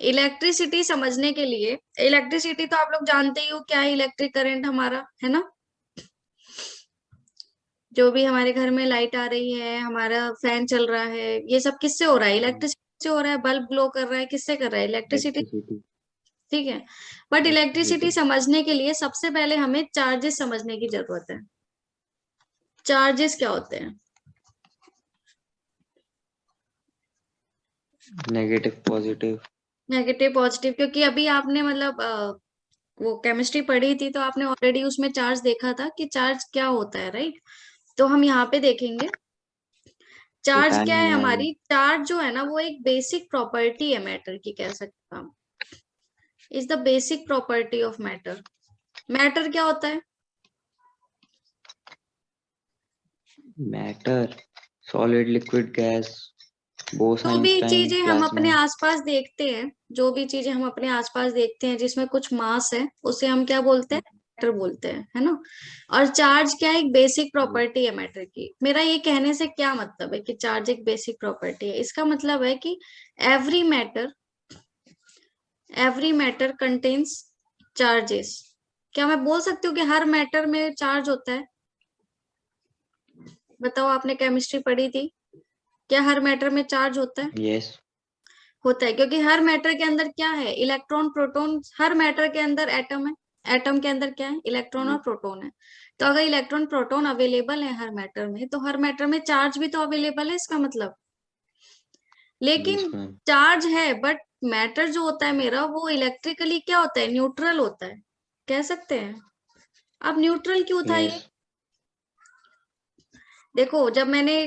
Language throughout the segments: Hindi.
इलेक्ट्रिसिटी समझने के लिए, इलेक्ट्रिसिटी तो आप लोग जानते ही हो क्या है, इलेक्ट्रिक करंट हमारा है ना। जो भी हमारे घर में लाइट आ रही है, हमारा फैन चल रहा है, ये सब किससे हो रहा है? इलेक्ट्रिसिटी से हो रहा है। बल्ब ग्लो कर रहा है, किससे कर रहा है? इलेक्ट्रिसिटी। इलेक्ट्रिसिटी। ठीक है। But electricity electricity. समझने के लिए सबसे पहले हमें चार्जेस समझने की जरूरत है। चार्जेस क्या होते हैं? Negative positive. नेगेटिव पॉजिटिव, क्योंकि अभी आपने मतलब वो केमिस्ट्री पढ़ी थी तो आपने ऑलरेडी उसमें चार्ज देखा था कि चार्ज क्या होता है, राइट। तो हम यहाँ पे देखेंगे चार्ज बताया क्या नहीं है। मैंने अभी। हमारी चार्ज जो है ना, वो एक बेसिक प्रॉपर्टी है मैटर की, कह सकते हैं हम। Is the basic property of matter. Matter क्या होता है? Matter, solid liquid gas, Bose जो भी आइंस्टाइन चीजें हम अपने प्लाज्मा। आसपास देखते हैं, जो भी चीजें हम अपने आसपास देखते हैं जिसमें कुछ मास है, उसे हम क्या बोलते हैं? मैटर बोलते हैं, है ना। और चार्ज क्या है? एक बेसिक प्रॉपर्टी है मैटर की। मेरा ये कहने से क्या मतलब है कि चार्ज एक बेसिक प्रॉपर्टी है? इसका मतलब है कि every matter, every matter contains charges. क्या मैं बोल सकती हूँ कि हर मैटर में चार्ज होता है? बताओ, आपने केमिस्ट्री पढ़ी थी, क्या हर मैटर में चार्ज होता है? यस। होता है, क्योंकि हर मैटर के अंदर क्या है? Electron proton. हर मैटर के अंदर एटम है। एटम के अंदर क्या है? इलेक्ट्रॉन और प्रोटॉन है। तो अगर इलेक्ट्रॉन प्रोटॉन अवेलेबल है हर मैटर में, तो हर मैटर में चार्ज भी तो अवेलेबल है, इसका मतलब। यस लेकिन मैम। चार्ज है, बट मैटर जो होता है मेरा, वो इलेक्ट्रिकली क्या होता है? न्यूट्रल होता है, कह सकते हैं। अब न्यूट्रल क्यों था यस। ये? देखो, जब मैंने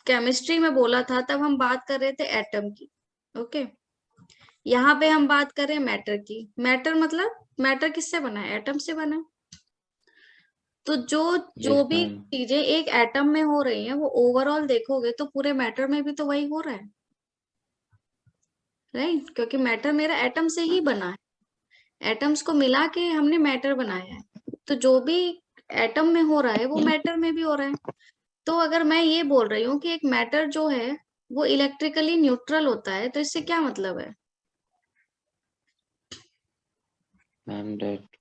केमिस्ट्री में बोला था तब हम बात कर रहे थे एटम की। ओके। यहाँ पे हम बात करें मैटर की। मैटर मतलब, मैटर किससे बना है? एटम से बना है। तो जो जो यस भी मैम। चीजें एक एटम में हो रही हैं, वो ओवरऑल देखोगे तो पूरे मैटर में भी तो वही हो रहा है, राइट। क्योंकि मैटर मेरा एटम से ही बना है। एटम्स को मिला के हमने मैटर बनाया है। तो जो भी एटम में हो रहा है वो मैटर में भी हो रहा है। तो अगर मैं ये बोल रही हूँ कि एक मैटर जो है वो इलेक्ट्रिकली न्यूट्रल होता है, तो इससे क्या मतलब है? Ma'am date.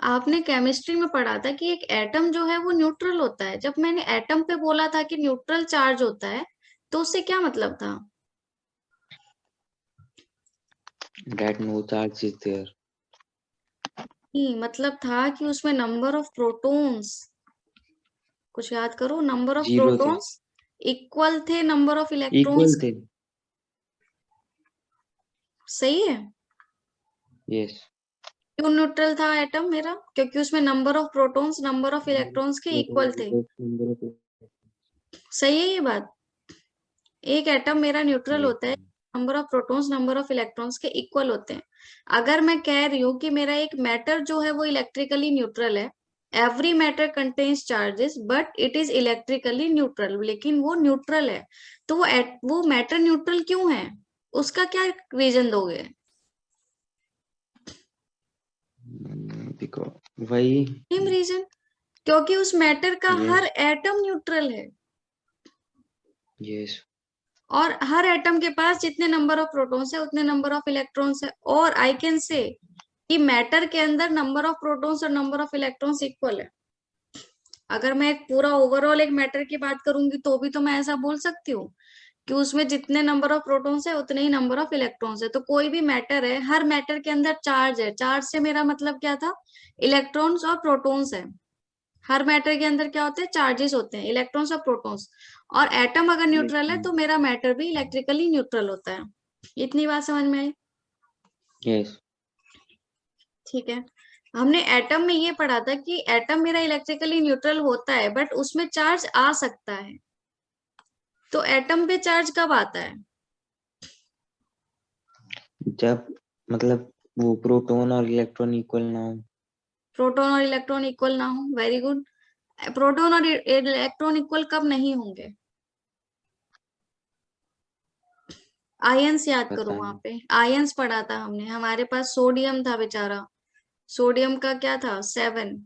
आपने केमिस्ट्री में पढ़ा था कि एक एटम जो है वो न्यूट्रल होता है। जब मैंने एटम पे बोला था कि न्यूट्रल चार्ज होता है, तो उससे क्या मतलब था? That no charge is there. नहीं, मतलब था कि उसमें नंबर ऑफ प्रोटॉन्स, कुछ याद करो, नंबर ऑफ जीरो थे। प्रोटॉन्स इक्वल थे नंबर ऑफ इक्वल इलेक्ट्रॉन्स। थे। सही है। यस। क्यों न्यूट्रल था एटम मेरा? क्योंकि उसमें number of protons number of electrons के इक्वल थे। सही है ये बात। एक एटम मेरा न्यूट्रल यस होता है, ma'am. Number of protons number of electrons के इक्वल होते हैं। अगर मैं कह रही हूँ कि मेरा एक मैटर जो है वो इलेक्ट्रिकली न्यूट्रल है, every matter contains charges but it is electrically neutral, लेकिन वो न्यूट्रल है, तो वो मैटर न्यूट्रल क्यों है? उसका क्या रीजन दोगे? देखो, वही। Same reason. क्योंकि उस मैटर का हर यस। एटम न्यूट्रल है। यस। और हर एटम के पास जितने नंबर ऑफ प्रोटॉन्स है उतने नंबर ऑफ इलेक्ट्रॉन्स है। और आई कैन से कि मैटर के अंदर नंबर ऑफ प्रोटॉन्स और नंबर ऑफ इलेक्ट्रॉन्स इक्वल है। अगर मैं एक पूरा ओवरऑल एक मैटर की बात करूंगी तो भी तो मैं ऐसा बोल सकती हूँ कि उसमें जितने नंबर ऑफ प्रोटॉन्स है उतने ही नंबर ऑफ इलेक्ट्रॉन्स है। तो कोई भी मैटर है, हर मैटर के अंदर चार्ज है। चार्ज से मेरा मतलब क्या था? इलेक्ट्रॉन्स और प्रोटॉन्स है। हर मैटर के अंदर क्या होते हैं? चार्जेस होते हैं, इलेक्ट्रॉन्स और प्रोटॉन्स। और एटम अगर यस न्यूट्रल है मैम। तो मेरा मैटर भी इलेक्ट्रिकली न्यूट्रल होता है। इतनी बात समझ में आई? यस। ठीक है। हमने एटम में ये पढ़ा था कि एटम मेरा इलेक्ट्रिकली न्यूट्रल होता है, बट उसमें चार्ज आ सकता है। तो एटम पे चार्ज कब आता है? जब, मतलब, वो प्रोटॉन और इलेक्ट्रॉन इक्वल ना हो। प्रोटॉन और इलेक्ट्रॉन इक्वल ना हो, वेरी गुड। प्रोटॉन और इलेक्ट्रॉन इक्वल कब नहीं होंगे? आयंस याद करो, पता वहां नहीं। पे आयंस पढ़ा था हमने। हमारे पास सोडियम था बेचारा। सोडियम का क्या था? 7।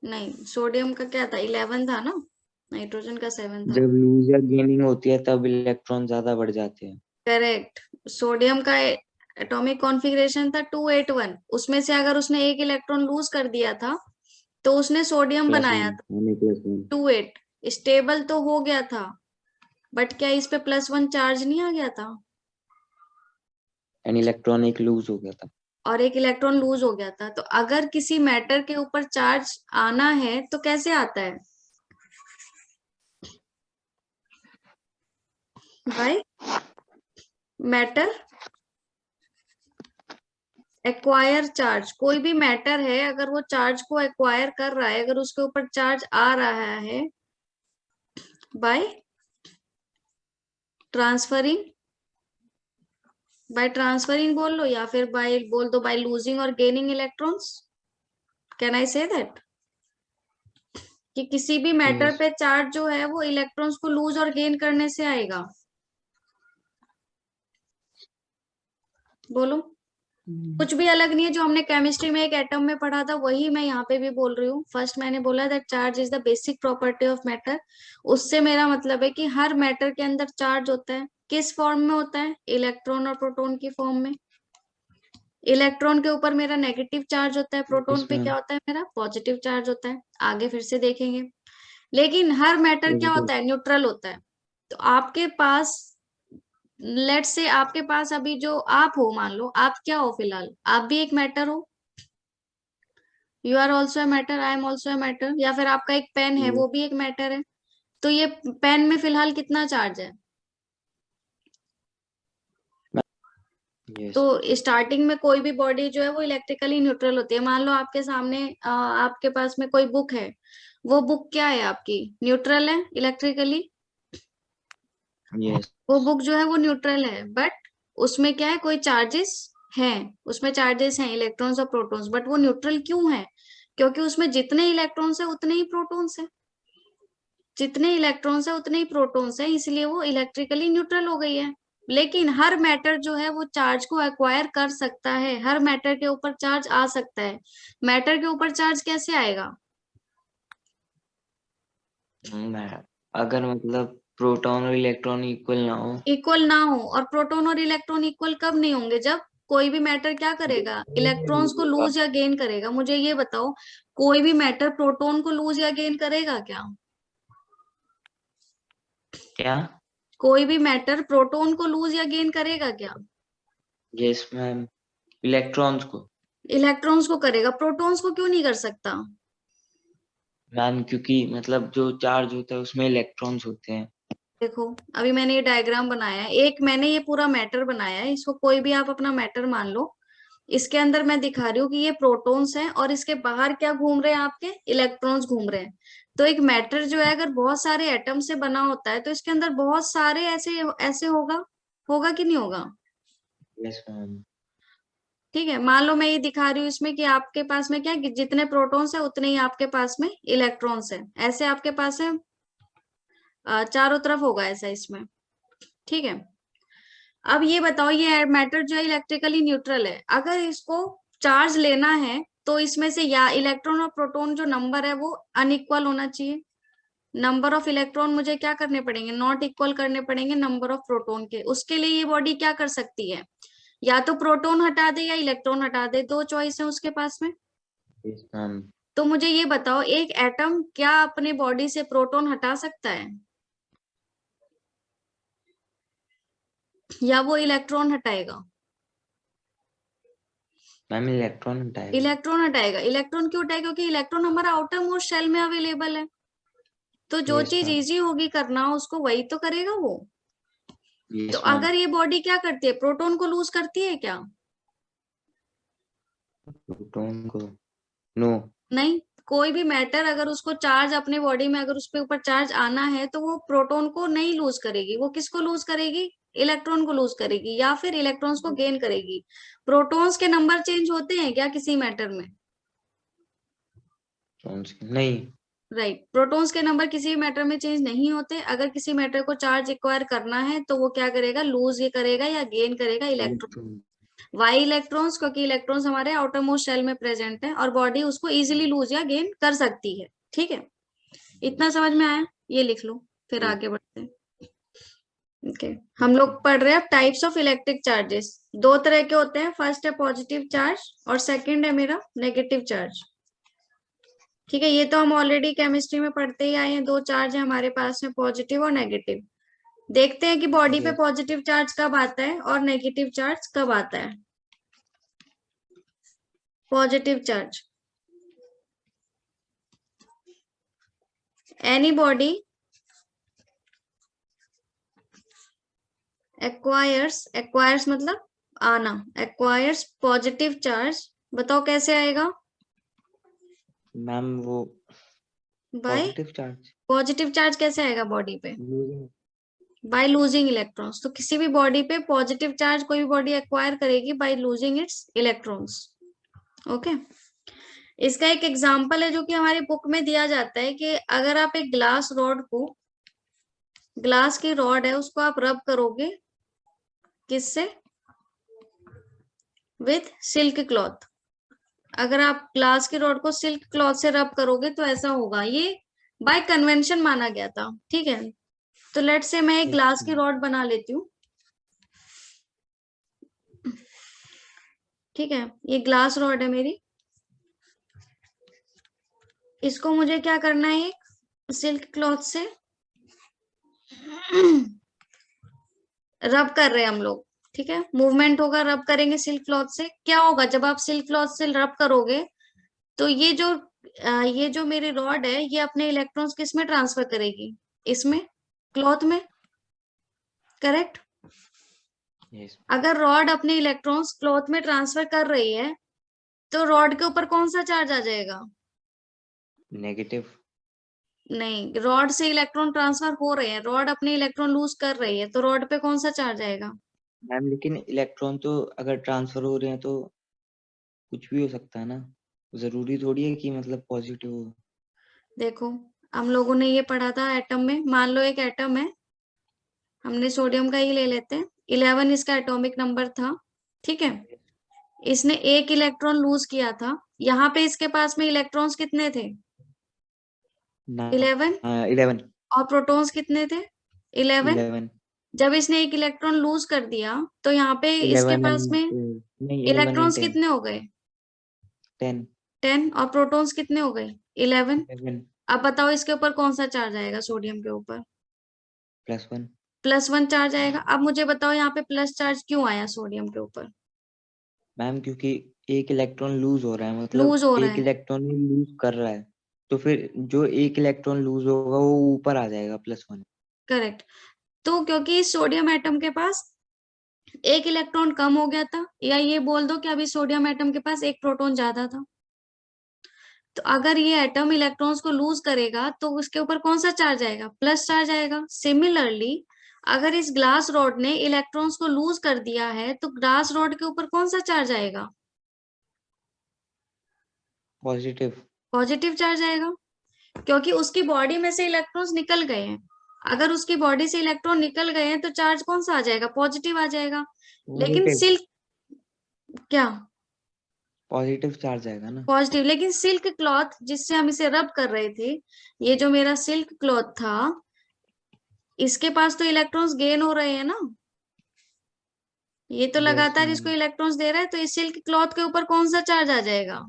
नहीं, सोडियम का क्या था? 11 था ना। नाइट्रोजन का 7 था। जब लूज या गेनिंग होती है तब इलेक्ट्रॉन ज्यादा बढ़ जाते हैं। करेक्ट। सोडियम का एटॉमिक कॉन्फ़िगरेशन था 281, उसमें से अगर उसने एक इलेक्ट्रॉन लूज कर दिया था तो उसने सोडियम बनाया था +1 28, स्टेबल तो हो गया था, बट क्या इस पे +1 चार्ज नहीं आ गया था? एन इलेक्ट्रॉन एक लूज हो गया था। और एक इलेक्ट्रॉन लूज हो गया था, तो अगर किसी मैटर के ऊपर चार्ज आना है तो कैसे आता है? By matter acquire charge. कोई भी मैटर है अगर वो चार्ज को एक्वायर कर रहा है, अगर उसके ऊपर चार्ज आ रहा है बाय ट्रांसफरिंग, बाय ट्रांसफरिंग बोल लो या फिर बाय बोल दो बाय लूजिंग और gaining electrons, can I say that कि किसी भी मैटर यस। पे चार्ज जो है वो इलेक्ट्रॉन्स को लूज और गेन करने से आएगा? बोलो। कुछ भी अलग नहीं है, जो हमने केमिस्ट्री में एक एटम में पढ़ा था वही मैं यहाँ पे भी बोल रही हूँ। फर्स्ट मैंने बोला that charge is the basic property of matter. उससे मेरा मतलब है कि हर मैटर के अंदर चार्ज होता है। किस फॉर्म में होता है? इलेक्ट्रॉन और प्रोटॉन की फॉर्म में। इलेक्ट्रॉन के ऊपर मेरा नेगेटिव चार्ज होता है, प्रोटॉन यस पे क्या मैम। होता है? मेरा पॉजिटिव चार्ज होता है। आगे फिर से देखेंगे। लेकिन हर मैटर क्या पॉजिटिव। होता है? न्यूट्रल होता है। तो आपके पास, लेट्स से आपके पास अभी जो आप हो, मान लो आप क्या हो फिलहाल, आप भी एक मैटर हो। You are also a matter, I am also a matter. या फिर आपका एक पेन है, वो भी एक मैटर है। तो ये पेन में फिलहाल कितना चार्ज है? यस। तो स्टार्टिंग में कोई भी बॉडी जो है वो इलेक्ट्रिकली न्यूट्रल होती है। मान लो आपके सामने आपके पास में कोई बुक है, वो बुक क्या है आपकी? न्यूट्रल है इलेक्ट्रिकली। यस वो बुक जो है वो न्यूट्रल है, बट उसमें क्या है? कोई चार्जेस हैं। उसमें चार्जेस हैं, इलेक्ट्रॉन्स और प्रोटॉन्स, बट वो न्यूट्रल क्यों है? क्योंकि उसमें जितने इलेक्ट्रॉन्स है उतने ही प्रोटॉन्स है। जितने इलेक्ट्रॉन्स है उतने ही प्रोटॉन्स है, इसलिए वो इलेक्ट्रिकली न्यूट्रल हो गई है। लेकिन हर मैटर जो है वो चार्ज को एक्वायर कर सकता है, हर मैटर के ऊपर चार्ज आ सकता है। मैटर के ऊपर चार्ज कैसे आएगा? मैं, अगर मतलब प्रोटॉन और इलेक्ट्रॉन इक्वल ना हो। इक्वल ना हो। और प्रोटॉन और इलेक्ट्रॉन इक्वल कब नहीं होंगे? जब कोई भी मैटर क्या करेगा? इलेक्ट्रॉन्स को लूज या गेन करेगा। मुझे ये बताओ, कोई भी मैटर प्रोटॉन को लूज या गेन करेगा क्या? क्या? कोई भी मैटर प्रोटॉन को लूज या गेन करेगा क्या? Yes ma'am. इलेक्ट्रॉन्स को। इलेक्ट्रॉन्स को करेगा, प्रोटॉन्स को क्यों नहीं कर सकता? मैम क्योंकि मतलब जो चार्ज होता है उसमें इलेक्ट्रॉन्स होते हैं। देखो, अभी मैंने ये डायग्राम बनाया है, एक मैंने ये पूरा मैटर बनाया है, इसको कोई भी आप अपना मैटर मान लो। इसके अंदर मैं दिखा रही हूँ कि ये प्रोटॉन्स हैं और इसके बाहर क्या घूम रहे हैं? आपके इलेक्ट्रॉन्स घूम रहे हैं। तो एक मैटर जो है अगर बहुत सारे एटम से बना होता है तो इसके अंदर बहुत सारे ऐसे ऐसे होगा, होगा कि नहीं होगा? Yes ma'am. ठीक है, मान लो मैं ये दिखा रही हूँ इसमें कि आपके पास में क्या है कि जितने प्रोटॉन्स है उतने ही आपके पास में इलेक्ट्रॉन्स है। ऐसे आपके पास है, चारों तरफ होगा ऐसा इसमें। ठीक है। अब ये बताओ, ये मैटर जो है इलेक्ट्रिकली न्यूट्रल है, अगर इसको चार्ज लेना है तो इसमें से या इलेक्ट्रॉन और प्रोटॉन जो नंबर है वो अनइक्वल होना चाहिए। नंबर ऑफ इलेक्ट्रॉन मुझे क्या करने पड़ेंगे? नॉट इक्वल करने पड़ेंगे नंबर ऑफ प्रोटॉन के। उसके लिए ये बॉडी क्या कर सकती है? या तो प्रोटॉन हटा दे या इलेक्ट्रॉन हटा दे, दो चॉइस है उसके पास में। Yes ma'am. तो मुझे ये बताओ, एक एटम क्या अपने बॉडी से प्रोटॉन हटा सकता है या वो इलेक्ट्रॉन हटाएगा? मैम इलेक्ट्रॉन हटाएगा। इलेक्ट्रॉन हटाएगा। इलेक्ट्रॉन क्यों हटाएगा? क्योंकि इलेक्ट्रॉन हमारा आउटर मोस्ट शेल में अवेलेबल है। तो जो यस चीज मैम। इजी होगी करना उसको वही तो करेगा वो। तो यस मैम। अगर ये बॉडी क्या करती है? प्रोटॉन को लूज करती है क्या? प्रोटॉन को। नो। नहीं। कोई भी मैटर अगर उसको चार्ज अपने बॉडी में, अगर उसके ऊपर चार्ज आना है तो वो प्रोटॉन को नहीं लूज करेगी। वो किसको लूज करेगी? इलेक्ट्रॉन को लूज करेगी या फिर इलेक्ट्रॉन्स को गेन करेगी। प्रोटॉन्स के नंबर चेंज होते हैं क्या किसी मैटर में? नहीं। राइट, प्रोटॉन्स के नंबर किसी भी मैटर में चेंज नहीं होते। अगर किसी मैटर को चार्ज एक्वायर करना है तो वो क्या करेगा? लूज ये करेगा या गेन करेगा? इलेक्ट्रॉन। इलेक्ट्रॉन। वाई इलेक्ट्रॉन्स, क्योंकि इलेक्ट्रॉन्स हमारे आउटर मोस्ट शेल में प्रेजेंट है और बॉडी उसको इजीली लूज या गेन कर सकती है। ठीक है, इतना समझ में आया? ये लिख लो, फिर आगे बढ़ते हैं। ओके हम लोग पढ़ रहे हैं टाइप्स ऑफ इलेक्ट्रिक चार्जेस। दो तरह के होते हैं, फर्स्ट है पॉजिटिव चार्ज और सेकंड है मेरा नेगेटिव चार्ज। ठीक है, ये तो हम ऑलरेडी केमिस्ट्री में पढ़ते ही आए हैं। दो चार्ज है हमारे पास में, पॉजिटिव और नेगेटिव। देखते हैं कि बॉडी पे Yes. पॉजिटिव चार्ज कब आता है और नेगेटिव चार्ज कब आता है। Positive charge, any body acquires मतलब आना, एक्वायर्स पॉजिटिव चार्ज। बताओ कैसे आएगा? मैम वो बाय चार्ज पॉजिटिव चार्ज कैसे आएगा बॉडी पे? लूजिंग। By losing electrons. तो किसी भी बॉडी पे पॉजिटिव चार्ज कोई भी बॉडी एक्वायर करेगी by losing its electrons. Okay, इसका एक एग्जांपल है जो कि हमारी बुक में दिया जाता है कि अगर आप एक ग्लास रॉड को, ग्लास की रॉड है उसको आप रब करोगे किससे? With silk cloth. अगर आप ग्लास की रॉड को सिल्क क्लॉथ से रब करोगे तो ऐसा होगा। ये बाय कन्वेंशन माना गया था। ठीक है, तो लेट से मैं एक ग्लास की रॉड बना लेती हूँ। ठीक है, ये ग्लास रॉड है मेरी। इसको मुझे क्या करना है? एक सिल्क क्लॉथ से रब कर रहे हैं हम लोग। ठीक है, मूवमेंट होगा, रब करेंगे सिल्क क्लॉथ से। क्या होगा जब आप सिल्क क्लॉथ से रब करोगे तो ये जो मेरी रॉड है ये अपने इलेक्ट्रॉन्स किस में ट्रांसफर करेगी? इसमें, क्लॉथ में। करेक्ट। यस। अगर रॉड अपने इलेक्ट्रॉन्स क्लॉथ में ट्रांसफर कर रही है तो रॉड के ऊपर कौन सा चार्ज आ जाएगा? नेगेटिव। नहीं, रॉड से इलेक्ट्रॉन ट्रांसफर हो रहे हैं, रॉड अपने इलेक्ट्रॉन लूज कर रही है तो रॉड पे कौन सा चार्ज आएगा? मैम लेकिन इलेक्ट्रॉन तो अगर ट्रांसफर हो रहे हैं तो कुछ भी हो सकता है ना, जरूरी थोड़ी है कि मतलब पॉजिटिव हो। देखो, हम लोगों ने ये पढ़ा था एटम में। मान लो एक एटम है, हमने सोडियम का ही ले लेते हैं, 11 इसका एटॉमिक नंबर था। ठीक है, इसने एक इलेक्ट्रॉन लूज किया था। यहाँ पे इसके पास में इलेक्ट्रॉन्स कितने थे? 11। 11। और प्रोटॉन्स कितने थे? 11। 11। जब इसने एक इलेक्ट्रॉन लूज कर दिया तो यहाँ पे इसके 11 पास एंड में नहीं 11 एंड इलेक्ट्रॉन्स 10। कितने हो गए? 10। 10। और प्रोटॉन्स कितने हो गए? 11। 11 अब बताओ इसके ऊपर कौन सा चार्ज आएगा? सोडियम के ऊपर +1। +1 चार्ज आएगा। अब मुझे बताओ यहाँ पे प्लस चार्ज क्यों आया सोडियम के ऊपर? मैम क्योंकि एक इलेक्ट्रॉन लूज हो रहा है, मतलब लूज हो रहा एक है। इलेक्ट्रॉन ही लूज कर रहा है, तो फिर जो एक इलेक्ट्रॉन लूज होगा वो ऊपर आ जाएगा +1। करेक्ट। तो क्योंकि इस सोडियम एटम के पास एक इलेक्ट्रॉन कम हो गया था, या ये बोल दो कि अभी सोडियम एटम के पास एक प्रोटॉन ज्यादा था, तो अगर ये एटम इलेक्ट्रॉन्स को लूज करेगा तो उसके ऊपर कौन सा चार्ज आएगा? प्लस चार्ज आएगा। सिमिलरली अगर इस ग्लास रॉड ने इलेक्ट्रॉन्स को लूज कर दिया है तो ग्लास रॉड के ऊपर कौन सा चार्ज आएगा? पॉजिटिव। पॉजिटिव चार्ज आएगा, क्योंकि उसकी बॉडी में से इलेक्ट्रॉन्स निकल गए हैं। अगर उसकी बॉडी से इलेक्ट्रॉन निकल गए हैं तो चार्ज कौन सा आ जाएगा? पॉजिटिव आ जाएगा। लेकिन पॉजिटिव। सिल्क, क्या? पॉजिटिव चार्ज आएगा ना। पॉजिटिव। लेकिन सिल्क क्लॉथ जिससे हम इसे रब कर रहे थे, ये जो मेरा सिल्क क्लॉथ था, इसके पास तो इलेक्ट्रॉन्स गेन हो रहे हैं ना। ये तो यस लगातार इसको मैम। इलेक्ट्रॉन्स दे रहा है, तो इस सिल्क क्लॉथ के ऊपर कौन सा चार्ज आ जाएगा?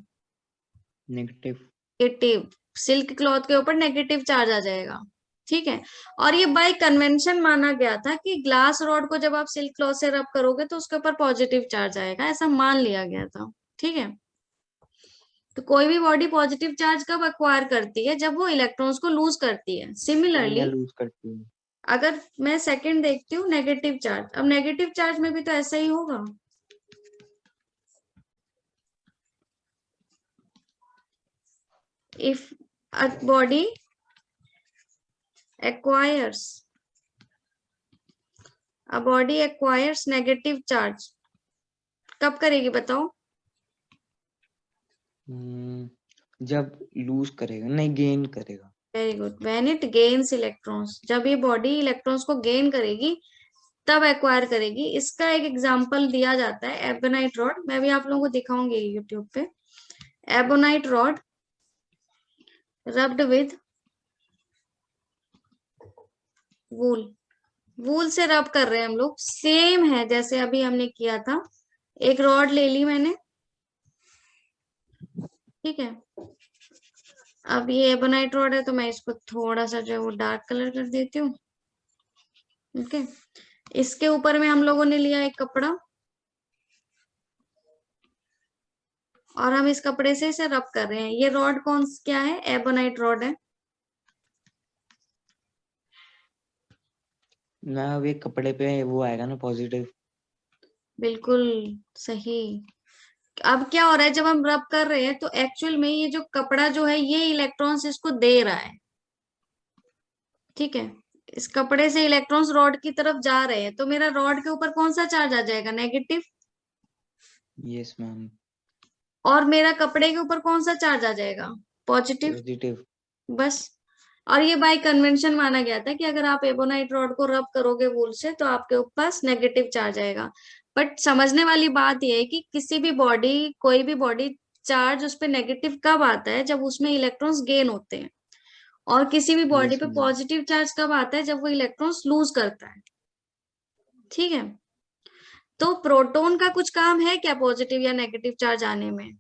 नेगेटिव। नेगेटिव। सिल्क क्लॉथ के ऊपर नेगेटिव चार्ज आ जाएगा। ठीक है, और ये बाय कन्वेंशन माना गया था कि ग्लास रॉड को जब आप सिल्क क्लॉथ से रब करोगे तो उसके ऊपर पॉजिटिव चार्ज आएगा, ऐसा मान लिया गया था। ठीक है, तो कोई भी बॉडी पॉजिटिव चार्ज कब एक्वायर करती है? जब वो इलेक्ट्रॉन्स को लूज करती है। या सिमिलरली लूज करती है। अगर मैं सेकंड देखती हूँ नेगेटिव चार्ज, अब नेगेटिव चार्ज में भी तो ऐसा ही होगा। If a body acquires a body acquires negative charge, कब करेगी बताओ? जब लूज करेगा, नहीं गेन करेगा। Very good, when it gains electrons. जब ये बॉडी इलेक्ट्रॉन्स को गेन करेगी तब एक्वायर करेगी। इसका एक एग्जांपल दिया जाता है एबोनाइट रॉड। मैं भी आप लोगों को दिखाऊंगी यूट्यूब पे। एबोनाइट रॉड रब्ड विद वूल, वूल से रब कर रहे हैं हम लोग, सेम है जैसे अभी हमने किया था। एक रॉड ले ली मैंने, ठीक है। अब ये एबोनाइट रॉड है तो मैं इसको थोड़ा सा जो है वो डार्क कलर कर देती हूँ। ओके, इसके ऊपर में हम लोगों ने लिया एक कपड़ा और हम इस कपड़े से इसे रब कर रहे हैं। ये रॉड क्या है? एबोनाइट रॉड है। ना अब एक कपड़े पे वो आएगा ना पॉजिटिव। बिल्कुल सही। अब क्या हो रहा है, जब हम रब कर रहे हैं तो एक्चुअल में ये जो कपड़ा जो है ये इलेक्ट्रॉन्स इसको दे रहा है, ठीक है। इस कपड़े से इलेक्ट्रॉन्स रॉड की तरफ जा रहे हैं, तो मेरा रॉड के ऊपर कौन सा चार्ज आ जाएगा? नेगेटिव। Yes ma'am. और मेरा कपड़े के ऊपर कौन सा चार्ज आ जाएगा? पॉजिटिव। पॉजिटिव। बस। और ये बाय कन्वेंशन माना गया था कि अगर आप एबोनाइट रॉड को रब करोगे वूल से तो आपके पास नेगेटिव चार्ज आएगा। बट समझने वाली बात यह है कि किसी भी बॉडी, कोई भी बॉडी, चार्ज उस पर नेगेटिव कब आता है? जब उसमें इलेक्ट्रॉन्स गेन होते हैं। और किसी भी बॉडी यस पे मैम। पॉजिटिव चार्ज कब आता है? जब वो इलेक्ट्रॉन्स लूज करता है, ठीक है। तो प्रोटॉन का कुछ काम है क्या पॉजिटिव या नेगेटिव चार्ज आने में?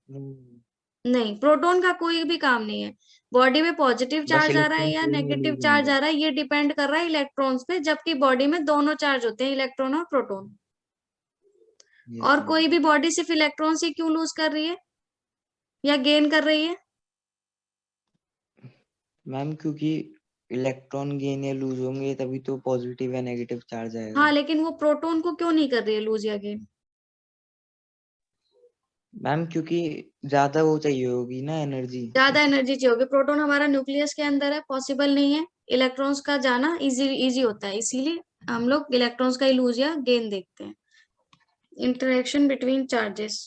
नहीं, प्रोटॉन का कोई भी काम नहीं है। बॉडी में पॉजिटिव बस चार्ज आ रहा है इलेक्ट्रॉन या गेन या नेगेटिव लूज चार्ज होंगे। आ रहा है, ये डिपेंड कर रहा है इलेक्ट्रॉन्स पे, जबकि बॉडी में दोनों चार्ज होते हैं, इलेक्ट्रॉन और प्रोटॉन। यस और मैम। कोई भी बॉडी सिर्फ इलेक्ट्रॉन से क्यों लूज कर रही है या गेन कर रही है? मैम क्योंकि इलेक्ट्रॉन गेन या लूज होंगे तभी तो पॉजिटिव या नेगेटिव चार्ज आएगा। हाँ, लेकिन वो प्रोटॉन को क्यों नहीं कर रही है लूज या गेन? मैम क्योंकि ज्यादा वो चाहिए होगी ना एनर्जी। ज्यादा एनर्जी चाहिए होगी। प्रोटॉन हमारा न्यूक्लियस के अंदर है, पॉसिबल नहीं है। इलेक्ट्रॉन्स का जाना इजी इजी होता है, इसीलिए हम लोग इलेक्ट्रॉन्स का ही लूज या गेन देखते हैं। इंटरेक्शन बिटवीन चार्जेस,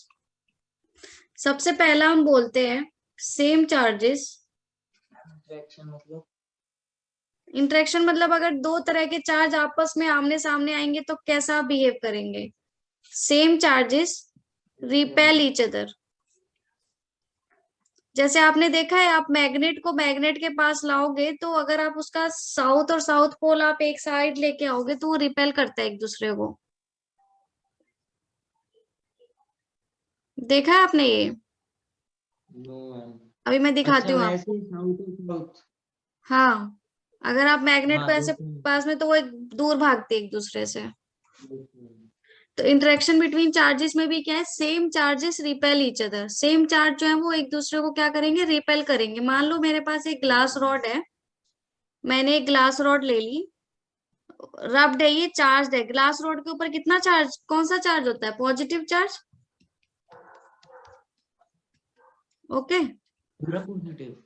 सबसे पहला हम बोलते हैं सेम चार्जेस। इंटरेक्शन मतलब? इंटरेक्शन मतलब अगर दो तरह के चार्ज आपस में आमने सामने आएंगे तो कैसा बिहेव करेंगे? Same charges repel each other. जैसे आपने देखा है, आप मैग्नेट को मैग्नेट के पास लाओगे तो अगर आप उसका साउथ और साउथ पोल आप एक साइड लेके आओगे तो वो रिपेल करता है एक दूसरे को। देखा है आपने ये? No ma'am. अभी मैं दिखाती अच्छा हूँ वैसे आपको। ही साउथ और साउथ। हाँ, अगर आप मैग्नेट को हाँ ऐसे देखो। पास में तो वो एक दूर भागते हैं एक दूसरे से। देखो। तो इंटरेक्शन बिटवीन चार्जेस में भी क्या है? Same charges repel each other. Same charge जो है वो एक दूसरे को क्या करेंगे? रिपेल करेंगे। मान लो मेरे पास एक ग्लास रॉड है, मैंने एक ग्लास रॉड ले ली, रब्ड है, ये चार्ज है। ग्लास रॉड के ऊपर कितना चार्ज, कौन सा चार्ज होता है? Positive charge. ओके। पूरा पॉजिटिव।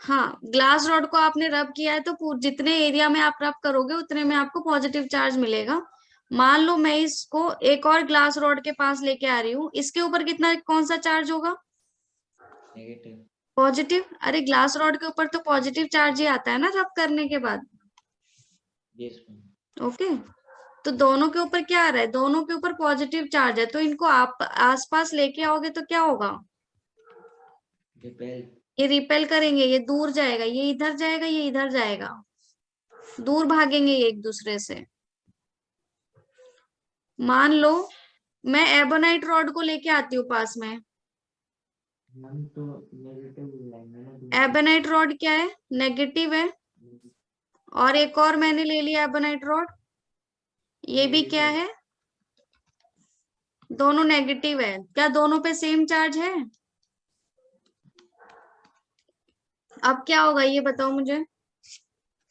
हाँ, ग्लास रॉड को आपने रब किया है तो जितने एरिया में आप रब करोगे उतने में आपको पॉजिटिव चार्ज मिलेगा। मान लो मैं इसको एक और ग्लास रॉड के पास लेके आ रही हूँ, इसके ऊपर कितना, कौन सा चार्ज होगा? नेगेटिव। पॉजिटिव। अरे ग्लास रॉड के ऊपर तो पॉजिटिव चार्ज ही आता है ना रब करने के बाद। Yes ma'am. ओके, तो दोनों के ऊपर क्या आ रहा है? दोनों के ऊपर पॉजिटिव चार्ज है, तो इनको आप आसपास लेके आओगे तो क्या होगा? रिपेल। ये रिपेल करेंगे, ये दूर जाएगा, ये इधर जाएगा, ये इधर जाएगा, दूर भागेंगे ये एक दूसरे से। मान लो मैं एबोनाइट रॉड को लेके आती हूँ पास में। मैम तो नेगेटिव हो जाएंगे ना दोनों। एबोनाइट रॉड क्या है? नेगेटिव है। और एक और मैंने ले लिया एबोनाइट रॉड, ये भी क्या नेगेटिव। है? दोनों नेगेटिव है। क्या दोनों पे सेम चार्ज है? अब क्या होगा ये बताओ मुझे।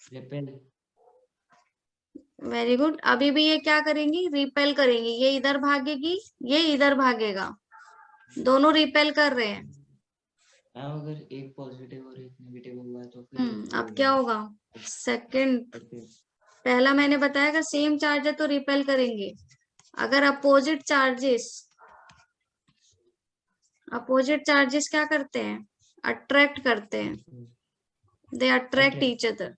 रिपेल। Very good. अभी भी ये क्या करेंगी? रिपेल करेंगी। ये इधर भागेगी, ये इधर भागेगा, दोनों रिपेल कर रहे हैं। मैम अगर एक पॉजिटिव और एक नेगेटिव हुआ तो फिर वो अब क्या होगा। होगा? Second, okay. पहला मैंने बताया कि सेम चार्ज है तो रिपेल करेंगे। अगर अपोजिट चार्जेस क्या करते हैं? अट्रैक्ट करते हैं। They attract each other.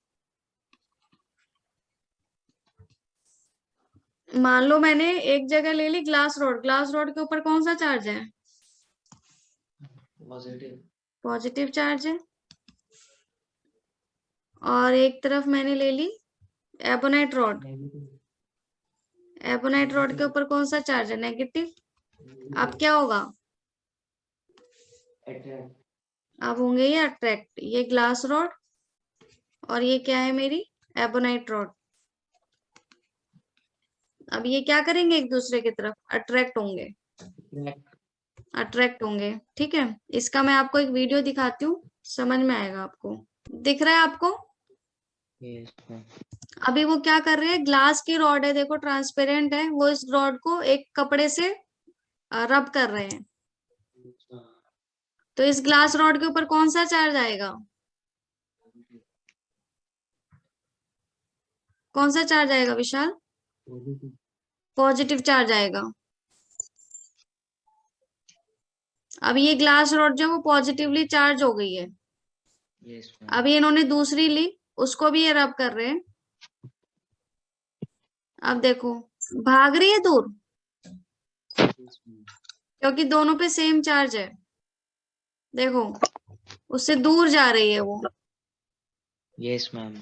मान लो मैंने एक जगह ले ली ग्लास रॉड, ग्लास रॉड के ऊपर कौन सा चार्ज है? पॉजिटिव। पॉजिटिव चार्ज है। और एक तरफ मैंने ले ली ebonite rod, negative. Ebonite rod के ऊपर कौन सा चार्ज है? नेगेटिव। अब क्या होगा? अब होंगे ये अट्रैक्ट, ये ग्लास रॉड और ये क्या है मेरी एबोनाइट रॉड। अब ये क्या करेंगे? एक दूसरे की तरफ अट्रैक्ट होंगे, अट्रैक्ट होंगे। ठीक है, इसका मैं आपको एक वीडियो दिखाती हूँ, समझ में आएगा आपको। दिख रहा है आपको? Yes ma'am. अभी वो क्या कर रहे हैं, ग्लास की रॉड है, देखो ट्रांसपेरेंट है, वो इस रॉड को एक कपड़े से रब कर रहे हैं। तो इस ग्लास रॉड के ऊपर कौन सा चार्ज आएगा? कौन सा चार्ज आएगा विशाल? पॉजिटिव चार्ज आएगा। अब ये ग्लास रॉड जो है वो पॉजिटिवली चार्ज हो गई है। यस अभी इन्होंने दूसरी ली, उसको भी ये रब कर रहे हैं। अब देखो भाग रही है दूर, क्योंकि दोनों पे सेम चार्ज है। देखो उससे दूर जा रही है वो। Yes ma'am.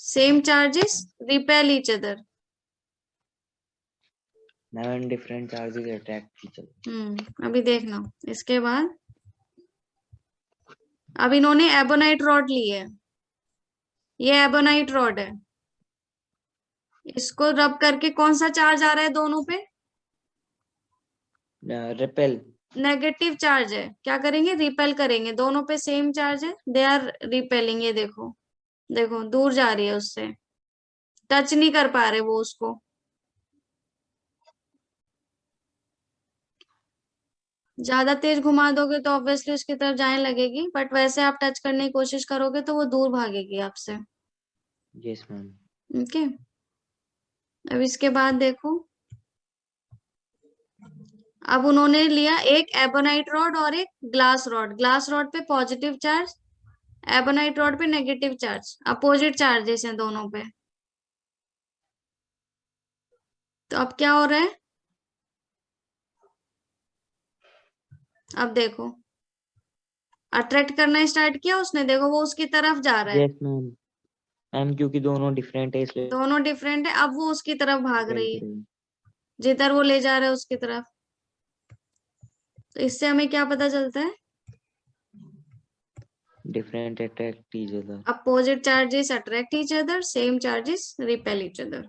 Same charges repel each other. Ma'am different charges attract each other. अभी देखना इसके बाद। अब इन्होंने एबोनाइट रॉड ली है, ये एबोनाइट रॉड है, इसको रब करके कौन सा चार्ज आ रहा है दोनों पे? रिपेल। नेगेटिव चार्ज है। क्या करेंगे? रिपेल करेंगे, दोनों पे सेम चार्ज है, दे आर रिपेलिंग। ये देखो, देखो दूर जा रही है उससे, टच नहीं कर पा रहे वो उसको। ज्यादा तेज घुमा दोगे तो ऑब्वियसली उसकी तरफ जाने लगेगी, बट वैसे आप टच करने की कोशिश करोगे तो वो दूर भागेगी आपसे। Yes ma'am. ओके, अब इसके बाद देखो, अब उन्होंने लिया एक एबोनाइट रॉड और एक ग्लास रॉड। ग्लास रॉड पे पॉजिटिव चार्ज, एबोनाइट रॉड पे नेगेटिव चार्ज, अपोजिट चार्जेस हैं दोनों पे। तो अब क्या हो रहा है? अब देखो अट्रैक्ट करना स्टार्ट किया उसने, देखो वो उसकी तरफ जा रहा है। Yes ma'am. मैम क्योंकि दोनों डिफरेंट है इसलिए दोनों डिफरेंट है, अब वो उसकी तरफ भाग रिपेल रही है, करेंगे। जिधर वो ले जा रहा है उसकी तरफ। तो इससे हमें क्या पता चलता है? Different attract each other. Opposite charges attract each other, same charges repel each other.